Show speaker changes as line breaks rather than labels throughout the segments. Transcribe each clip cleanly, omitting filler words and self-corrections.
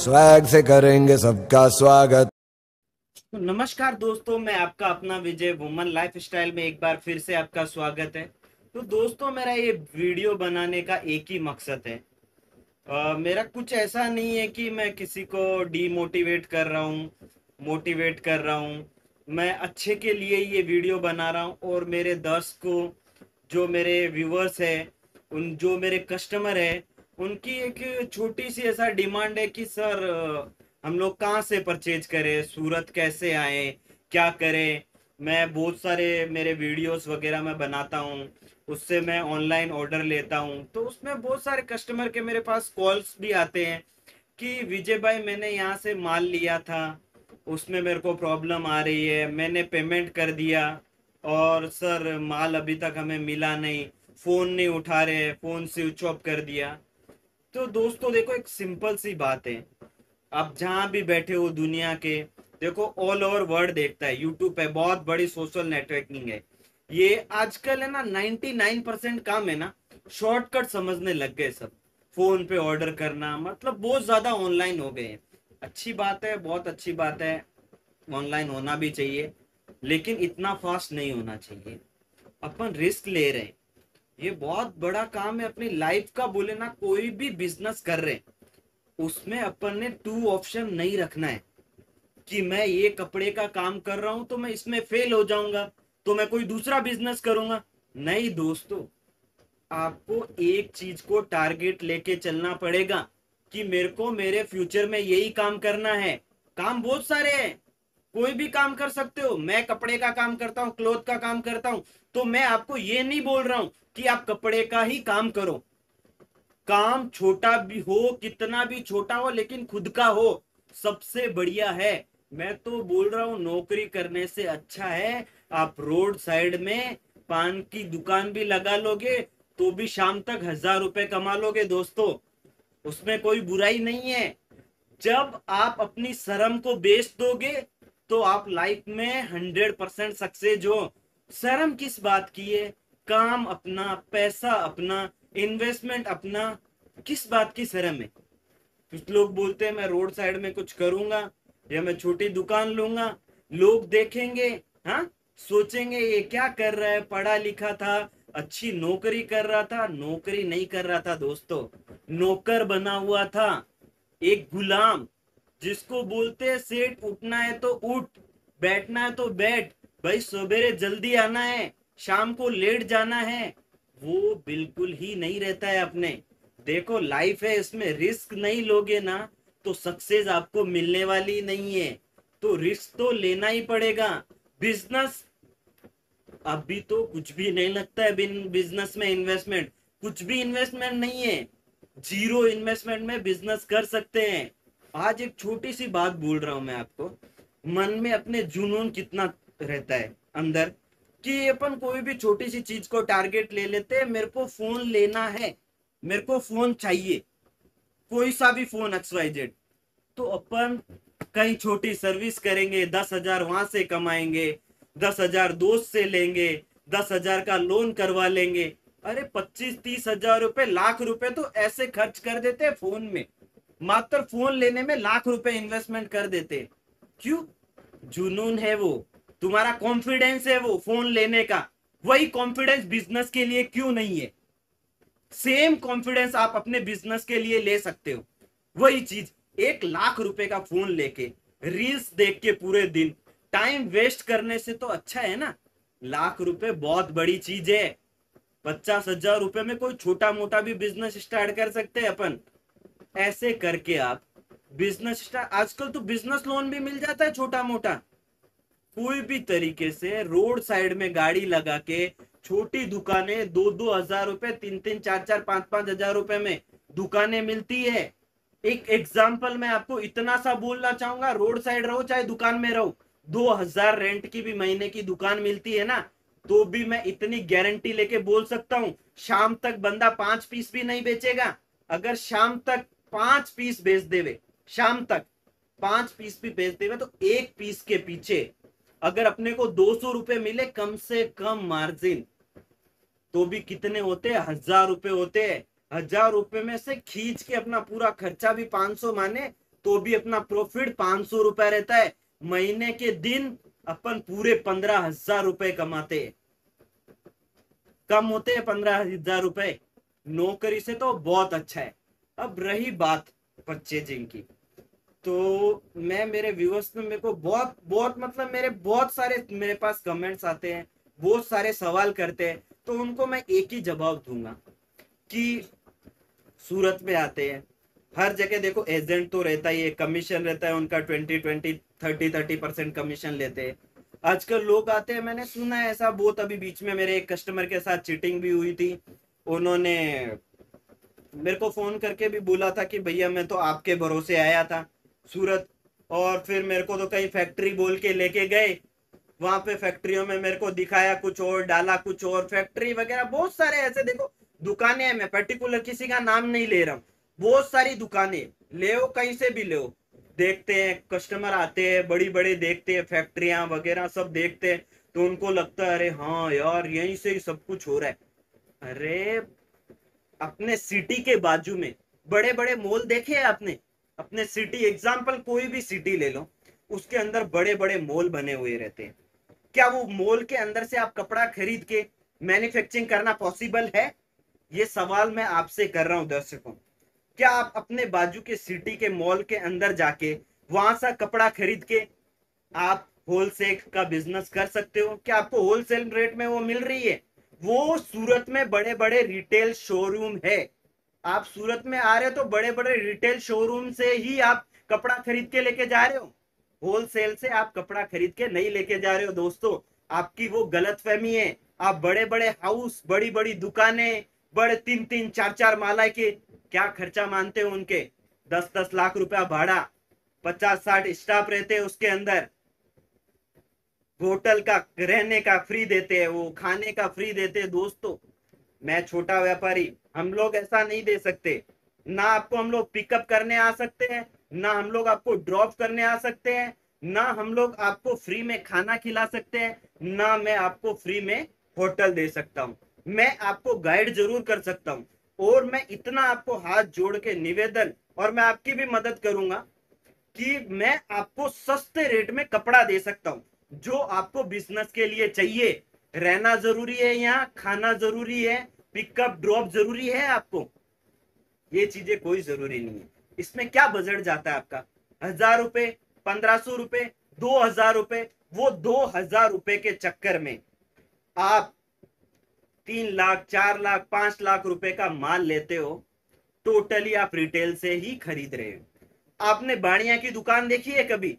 Swag से करेंगे सबका स्वागत।
तो नमस्कार दोस्तों, मैं आपका अपना विजय वुमन लाइफ स्टाइल में एक बार फिर से आपका स्वागत है। तो दोस्तों, मेरा ये वीडियो बनाने का एक ही मकसद है। मेरा कुछ ऐसा नहीं है कि मैं किसी को डीमोटिवेट कर रहा हूँ, मोटिवेट कर रहा हूँ। मैं अच्छे के लिए ये वीडियो बना रहा हूँ और मेरे दर्शक को, जो मेरे व्यूवर्स है, उन जो मेरे कस्टमर है, उनकी एक छोटी सी ऐसा डिमांड है कि सर, हम लोग कहाँ से परचेज करें, सूरत कैसे आए, क्या करें। मैं बहुत सारे मेरे वीडियोस वगैरह मैं बनाता हूँ, उससे मैं ऑनलाइन ऑर्डर लेता हूँ। तो उसमें बहुत सारे कस्टमर के मेरे पास कॉल्स भी आते हैं कि विजय भाई, मैंने यहाँ से माल लिया था, उसमें मेरे को प्रॉब्लम आ रही है, मैंने पेमेंट कर दिया और सर माल अभी तक हमें मिला नहीं, फ़ोन नहीं उठा रहे, फ़ोन स्विच ऑफ कर दिया। तो दोस्तों देखो, एक सिंपल सी बात है। आप जहां भी बैठे हो दुनिया के, देखो ऑल ओवर वर्ल्ड देखता है, यूट्यूब है, बहुत बड़ी सोशल नेटवर्किंग है। ये आजकल है ना, 99% काम है ना, शॉर्टकट समझने लग गए सब। फोन पे ऑर्डर करना मतलब बहुत ज्यादा ऑनलाइन हो गए हैं। अच्छी बात है, बहुत अच्छी बात है, ऑनलाइन होना भी चाहिए, लेकिन इतना फास्ट नहीं होना चाहिए। अपन रिस्क ले रहे हैं, ये बहुत बड़ा काम है अपनी लाइफ का। बोले ना, कोई भी बिजनेस कर रहे हैं, उसमें अपन ने टू ऑप्शन नहीं रखना है कि मैं ये कपड़े का काम कर रहा हूं तो मैं इसमें फेल हो जाऊंगा तो मैं कोई दूसरा बिजनेस करूंगा। नहीं दोस्तों, आपको एक चीज को टारगेट लेके चलना पड़ेगा कि मेरे को मेरे फ्यूचर में यही काम करना है। काम बहुत सारे हैं, कोई भी काम कर सकते हो। मैं कपड़े का काम करता हूँ, क्लोथ का काम करता हूँ, तो मैं आपको ये नहीं बोल रहा हूँ कि आप कपड़े का ही काम करो। काम छोटा भी हो, कितना भी छोटा हो, लेकिन खुद का हो, सबसे बढ़िया है। मैं तो बोल रहा हूँ, नौकरी करने से अच्छा है आप रोड साइड में पान की दुकान भी लगा लोगे तो भी शाम तक 1,000 रुपए कमा लोगे दोस्तों। उसमें कोई बुराई नहीं है। जब आप अपनी शर्म को बेच दोगे तो आप लाइफ में 100% सक्सेस हो। शर्म किस बात की है? काम अपना, पैसा अपना, इन्वेस्टमेंट अपना, किस बात की शर्म है? कुछ लोग बोलते हैं मैं रोड साइड में कुछ करूंगा या मैं छोटी दुकान लूंगा, लोग देखेंगे, हाँ, सोचेंगे ये क्या कर रहा है, पढ़ा लिखा था, अच्छी नौकरी कर रहा था। नौकरी नहीं कर रहा था दोस्तों, नौकर बना हुआ था, एक गुलाम। जिसको बोलते हैं सेठ, उठना है तो उठ, बैठना है तो बैठ, भाई सवेरे जल्दी आना है, शाम को लेट जाना है, वो बिल्कुल ही नहीं रहता है अपने। देखो लाइफ है, इसमें रिस्क नहीं लोगे ना तो सक्सेस आपको मिलने वाली नहीं है। तो रिस्क तो लेना ही पड़ेगा। बिजनेस, अभी तो कुछ भी नहीं लगता है बिन बिजनेस में इन्वेस्टमेंट, कुछ भी इन्वेस्टमेंट नहीं है। जीरो इन्वेस्टमेंट में बिजनेस कर सकते हैं। आज एक छोटी सी बात बोल रहा हूं मैं आपको, मन में अपने जुनून कितना रहता है अंदर, कि अपन कोई भी छोटी सी चीज को टारगेट ले लेते हैं। मेरे को फोन लेना है, मेरे को फोन चाहिए, कोई सा भी फोन XYZ। तो अपन कहीं छोटी सर्विस करेंगे, 10,000 वहां से कमाएंगे, 10,000 दोस्त से लेंगे, 10,000 का लोन करवा लेंगे। अरे 25-30 हजार रुपए, लाख रुपए तो ऐसे खर्च कर देते हैं फोन में। मात्र फोन लेने में लाख रुपए इन्वेस्टमेंट कर देते। क्यों? जुनून है वो, तुम्हारा कॉन्फिडेंस है वो फोन लेने का। वही कॉन्फिडेंस बिजनेस के लिए क्यों नहीं है? सेम कॉन्फिडेंस आप अपने बिजनेस के लिए ले सकते हो। वही चीज, 1 लाख रुपए का फोन लेके रील्स देख के पूरे दिन टाइम वेस्ट करने से तो अच्छा है ना। लाख रुपए बहुत बड़ी चीज है। 50,000 रुपए में कोई छोटा मोटा भी बिजनेस स्टार्ट कर सकते हैं अपन। ऐसे करके आप बिजनेस स्टार्ट, आजकल तो बिजनेस लोन भी मिल जाता है छोटा मोटा। कोई भी तरीके से रोड साइड में गाड़ी लगा के छोटी दुकानें, 2-2 हजार रुपए, 3-3, 4-4, 5-5 हजार रुपए में दुकानें मिलती है। एक एग्जाम्पल मैं आपको इतना सा बोलना चाहूंगा, रोड साइड रहो चाहे दुकान में रहो, 2,000 रेंट की भी महीने की दुकान मिलती है ना, तो भी मैं इतनी गारंटी लेके बोल सकता हूं, शाम तक बंदा 5 पीस भी नहीं बेचेगा। अगर शाम तक 5 पीस बेच देवे, शाम तक 5 पीस भी बेच देवे, तो एक पीस के पीछे अगर अपने को 200 रुपए मिले कम से कम मार्जिन, तो भी कितने होते हैं? 1,000 रुपए होते हैं। 1,000 रुपए में से खींच के अपना पूरा खर्चा भी 500 माने तो भी अपना प्रॉफिट 500 रुपए रहता है। महीने के दिन अपन पूरे 15,000 रुपए कमाते हैं। कम होते हैं 15,000 रुपए, नौकरी से तो बहुत अच्छा है। अब रही बात परचेजिंग की, तो मैं मेरे व्यूअर्स में, मेरे को बहुत बहुत मतलब मेरे बहुत सारे मेरे पास कमेंट्स आते हैं, बहुत सारे सवाल करते हैं, तो उनको मैं एक ही जवाब दूंगा कि सूरत में आते हैं, हर जगह देखो एजेंट तो रहता ही है, कमीशन रहता है उनका 20-20 30-30% कमीशन लेते हैं। आजकल लोग आते हैं, मैंने सुना है ऐसा बहुत, अभी बीच में मेरे एक कस्टमर के साथ चीटिंग भी हुई थी। उन्होंने मेरे को फोन करके भी बोला था कि भैया मैं तो आपके भरोसे आया था सूरत, और फिर मेरे को तो कहीं फैक्ट्री बोल के लेके गए, वहां पे फैक्ट्रियों में मेरे को दिखाया कुछ और, डाला कुछ और, फैक्ट्री वगैरह बहुत सारे ऐसे देखो दुकानें हैं, मैं पर्टिकुलर किसी का नाम नहीं ले रहा हूँ, बहुत सारी दुकानें, ले कहीं से भी ले, देखते हैं कस्टमर आते हैं बड़ी बड़े, देखते हैं फैक्ट्रियां वगैरह सब देखते हैं, तो उनको लगता है अरे हाँ यार यहीं से ही सब कुछ हो रहा है। अरे अपने सिटी के बाजू में बड़े बड़े मॉल देखे हैं आपने? अपने सिटी एग्जाम्पल कोई भी सिटी ले लो, उसके अंदर बड़े बड़े मॉल बने हुए रहते हैं। क्या वो मॉल के अंदर से आप कपड़ा खरीद के मैन्युफैक्चरिंग करना पॉसिबल है? ये सवाल मैं आपसे कर रहा हूं दर्शकों। क्या आप अपने बाजू के सिटी के मॉल के अंदर जाके वहां से कपड़ा खरीद के आप होलसेल का बिजनेस कर सकते हो? क्या आपको होलसेल रेट में वो मिल रही है? वो सूरत में बड़े बड़े रिटेल शोरूम है। आप सूरत में आ रहे हो तो बड़े बड़े रिटेल शोरूम से ही आप कपड़ा खरीद के लेके जा रहे हो, होलसेल से आप कपड़ा खरीद के नहीं लेके जा रहे हो दोस्तों। आपकी वो गलत फहमी है। आप बड़े बड़े हाउस, बड़ी बड़ी दुकानें, बड़े 3-3 4-4 माला के क्या खर्चा मानते हो उनके? 10-10 लाख रुपया भाड़ा, 50-60 स्टाफ रहते हैं उसके अंदर, होटल का रहने का फ्री देते हैं, वो खाने का फ्री देते हैं दोस्तों। मैं छोटा व्यापारी, हम लोग ऐसा नहीं दे सकते। ना आपको हम लोग पिकअप करने आ सकते हैं, ना हम लोग आपको ड्रॉप करने आ सकते हैं, ना हम लोग आपको फ्री में खाना खिला सकते हैं, ना मैं आपको फ्री में होटल दे सकता हूं। मैं आपको गाइड जरूर कर सकता हूं, और मैं इतना आपको हाथ जोड़ के निवेदन, और मैं आपकी भी मदद करूंगा कि मैं आपको सस्ते रेट में कपड़ा दे सकता हूं जो आपको बिजनेस के लिए चाहिए। रहना जरूरी है, यहाँ खाना जरूरी है, पिकअप ड्रॉप जरूरी है आपको, ये चीजें कोई जरूरी नहीं है। इसमें क्या बजट जाता है आपका? 1,000 रुपए, 1,500 रुपए, 2,000 रुपए। वो 2,000 रुपए के चक्कर में आप 3 लाख, 4 लाख, 5 लाख रुपए का माल लेते हो। टोटली आप रिटेल से ही खरीद रहे हो। आपने बाणिया की दुकान देखी है कभी?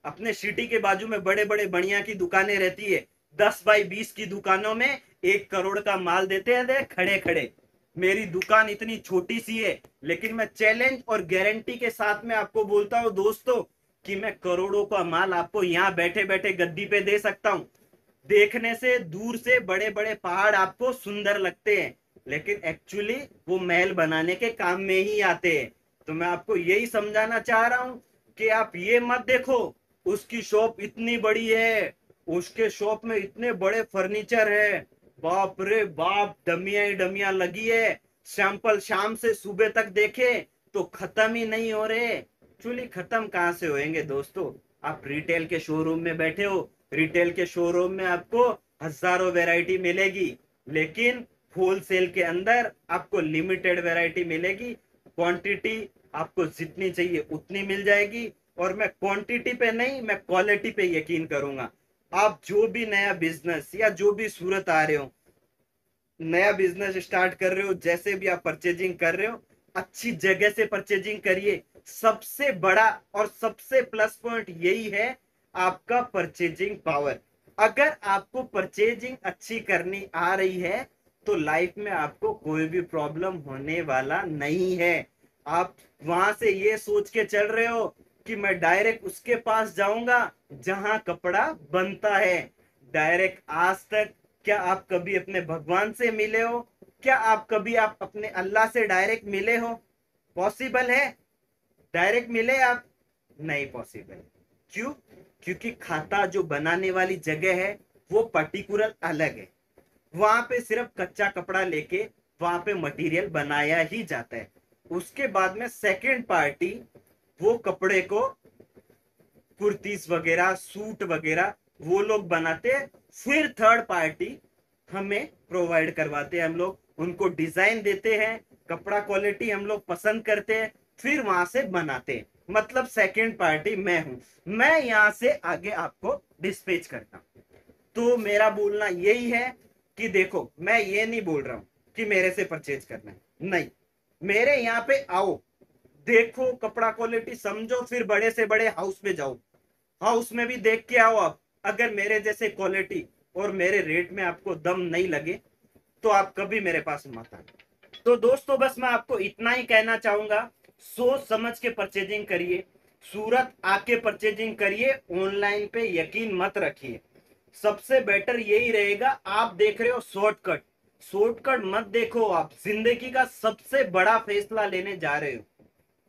अपने सिटी के बाजू में बड़े बड़े बढ़िया की दुकानें रहती है, 10 बाई 20 की दुकानों में 1 करोड़ का माल देते हैं देख खड़े खड़े। मेरी दुकान इतनी छोटी सी है, लेकिन मैं चैलेंज और गारंटी के साथ में आपको बोलता हूं दोस्तों कि मैं करोड़ों का माल आपको यहाँ बैठे बैठे गद्दी पे दे सकता हूं। देखने से दूर से बड़े बड़े पहाड़ आपको सुंदर लगते हैं, लेकिन एक्चुअली वो महल बनाने के काम में ही आते हैं। तो मैं आपको यही समझाना चाह रहा हूं कि आप ये मत देखो उसकी शॉप इतनी बड़ी है, उसके शॉप में इतने बड़े फर्नीचर है, बाप रे बाप, डमिया ही डमिया लगी है, सैंपल शाम से सुबह तक देखे तो खत्म ही नहीं हो रहे। एक्चुअली खत्म कहां से होंगे दोस्तों? आप रिटेल के शोरूम में बैठे हो, रिटेल के शोरूम में आपको हजारों वैरायटी मिलेगी, लेकिन होलसेल के अंदर आपको लिमिटेड वैरायटी मिलेगी। क्वांटिटी आपको जितनी चाहिए उतनी मिल जाएगी, और मैं क्वांटिटी पे नहीं, मैं क्वालिटी पे यकीन करूंगा। आप जो भी नया बिजनेस या जो भी सूरत आ रहे हो, नया बिजनेस स्टार्ट कर रहे हो, जैसे भी आप परचेजिंग कर रहे हो, अच्छी जगह से परचेजिंग करिए। सबसे बड़ा और सबसे प्लस पॉइंट यही है आपका परचेजिंग पावर। अगर आपको परचेजिंग अच्छी करनी आ रही है तो लाइफ में आपको कोई भी प्रॉब्लम होने वाला नहीं है। आप वहां से ये सोच के चल रहे हो कि मैं डायरेक्ट उसके पास जाऊंगा जहां कपड़ा बनता है। डायरेक्ट आज तक क्या आप कभी अपने भगवान से मिले हो? क्या आप कभी आप अपने अल्लाह से डायरेक्ट मिले हो? पॉसिबल है डायरेक्ट मिले आप? नहीं पॉसिबल। क्यों? क्योंकि खाता जो बनाने वाली जगह है वो पर्टिकुलर अलग है। वहां पे सिर्फ कच्चा कपड़ा लेके वहां पे मटेरियल बनाया ही जाता है। उसके बाद में सेकंड पार्टी वो कपड़े को, कुर्तीस वगैरह, सूट वगैरह वो लोग बनाते हैं, फिर थर्ड पार्टी हमें प्रोवाइड करवाते हैं। हम लोग उनको डिजाइन देते हैं, कपड़ा क्वालिटी हम लोग पसंद करते हैं, फिर वहां से बनाते हैं। मतलब सेकंड पार्टी मैं हूं, मैं यहां से आगे आपको डिस्पैच करता हूं। तो मेरा बोलना यही है कि देखो, मैं ये नहीं बोल रहा हूं कि मेरे से परचेज करना है, नहीं, मेरे यहाँ पे आओ, देखो कपड़ा क्वालिटी समझो, फिर बड़े से बड़े हाउस में जाओ, हाउस में भी देख के आओ आप। अगर मेरे जैसे क्वालिटी और मेरे रेट में आपको दम नहीं लगे तो आप कभी मेरे पास मत आए। तो दोस्तों बस मैं आपको इतना ही कहना चाहूंगा, सोच समझ के परचेजिंग करिए, सूरत आके परचेजिंग करिए, ऑनलाइन पे यकीन मत रखिए। सबसे बेटर यही रहेगा। आप देख रहे हो शॉर्टकट, शॉर्टकट मत देखो, आप जिंदगी का सबसे बड़ा फैसला लेने जा रहे हो,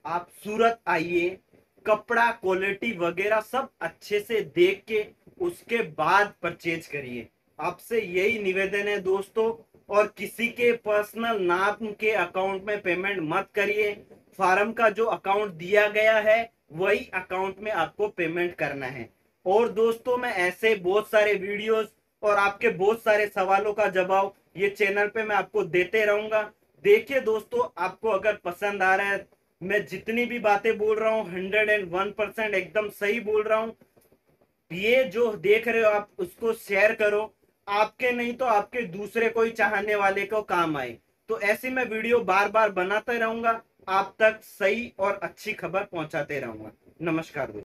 आप सूरत आइए, कपड़ा क्वालिटी वगैरह सब अच्छे से देख के उसके बाद परचेज करिए। आपसे यही निवेदन है दोस्तों। और किसी के पर्सनल नाम के अकाउंट में पेमेंट मत करिए। फार्म का जो अकाउंट दिया गया है वही अकाउंट में आपको पेमेंट करना है। और दोस्तों मैं ऐसे बहुत सारे वीडियोस और आपके बहुत सारे सवालों का जवाब ये चैनल पे मैं आपको देते रहूंगा। देखिए दोस्तों, आपको अगर पसंद आ रहा है, मैं जितनी भी बातें बोल रहा हूँ 101% एकदम सही बोल रहा हूँ। ये जो देख रहे हो आप उसको शेयर करो, आपके नहीं तो आपके दूसरे कोई चाहने वाले को काम आए। तो ऐसी मैं वीडियो बार बार बनाते रहूंगा, आप तक सही और अच्छी खबर पहुंचाते रहूंगा। नमस्कार दोस्तों।